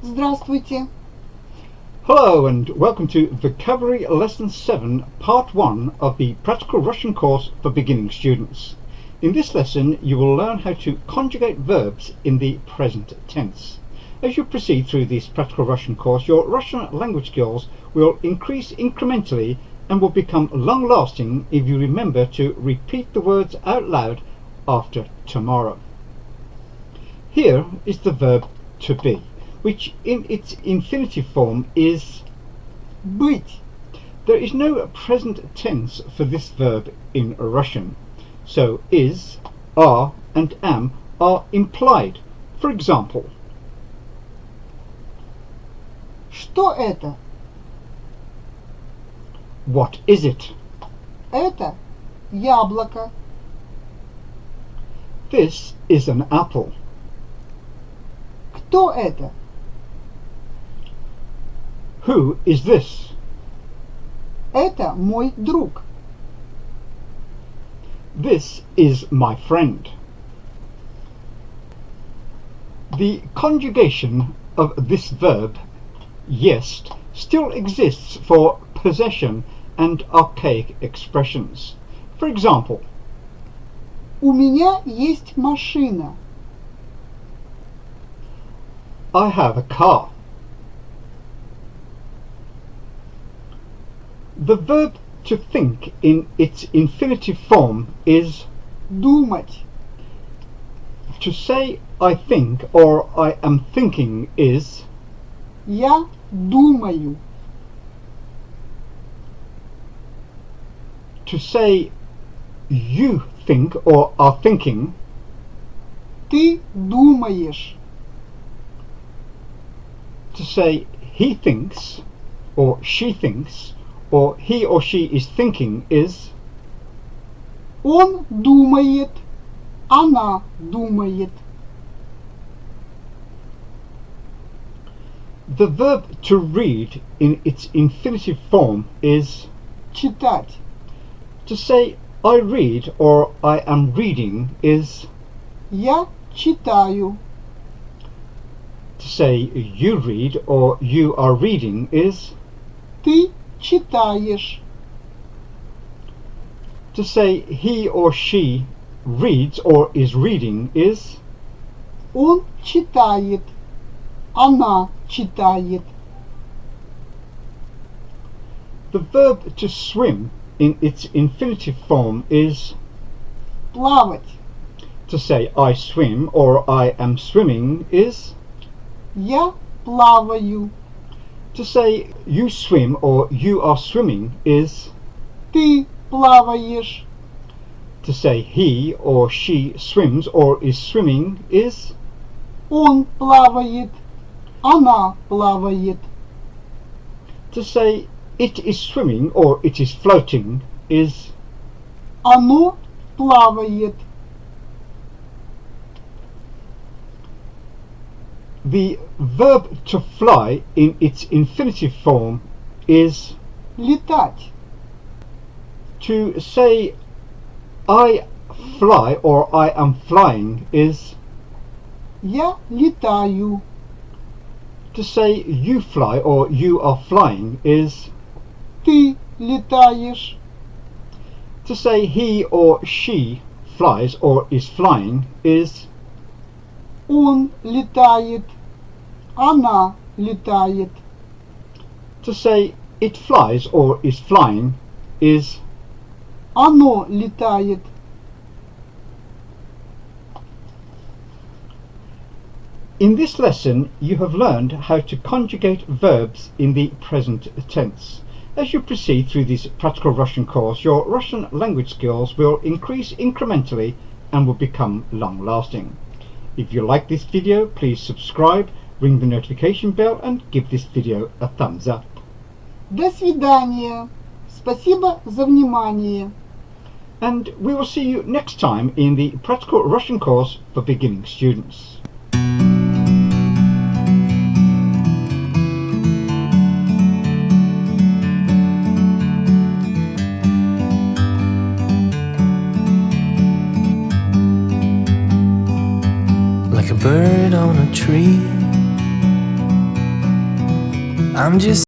Здравствуйте. Hello and welcome to Vocabulary Lesson 7, Part 1 of the Practical Russian course for beginning students. In this lesson you will learn how to conjugate verbs in the present tense. As you proceed through this Practical Russian course, your Russian language skills will increase incrementally and will become long-lasting if you remember to repeat the words out loud after tomorrow. Here is the verb to be, which in its infinitive form is Быть. There is no present tense for this verb in Russian, so is, are and am are implied. For example, Что это? what is it? Это яблоко. This is an apple. Кто это? Who is this? Это мой друг. This is my friend. The conjugation of this verb, jest, still exists for possession and archaic expressions. For example, У меня есть машина. I have a car. The verb to think in its infinitive form is Думать. to say I think or I am thinking is Я думаю. to say you think or are thinking, Ты думаешь. to say he thinks or she thinks or he or she is thinking is Он думает. Она думает. the verb to read in its infinitive form is Читать. to say I read or I am reading is Я читаю. to say you read or you are reading is Ты читаешь. to say he or she reads or is reading is Он читает. Она читает. the verb to swim in its infinitive form is Плавать. to say I swim or I am swimming is Я плаваю. to say you swim or you are swimming is Ты плаваешь. to say he or she swims or is swimming is Он плавает. Она плавает. to say it is swimming or it is floating is Оно плавает. the verb to fly in its infinitive form is Летать. to say I fly or I am flying is Я летаю. to say you fly or you are flying is Ты летаешь. to say he or she flies or is flying is Он летает. Она летает. to say it flies or is flying is Оно летает. In this lesson you have learned how to conjugate verbs in the present tense. As you proceed through this Practical Russian course, your Russian language skills will increase incrementally and will become long-lasting. If you like this video, please subscribe, ring the notification bell and give this video a thumbs up. До свидания. Спасибо за внимание. And we will see you next time in the Practical Russian course for beginning students. Like a bird on a tree, I'm just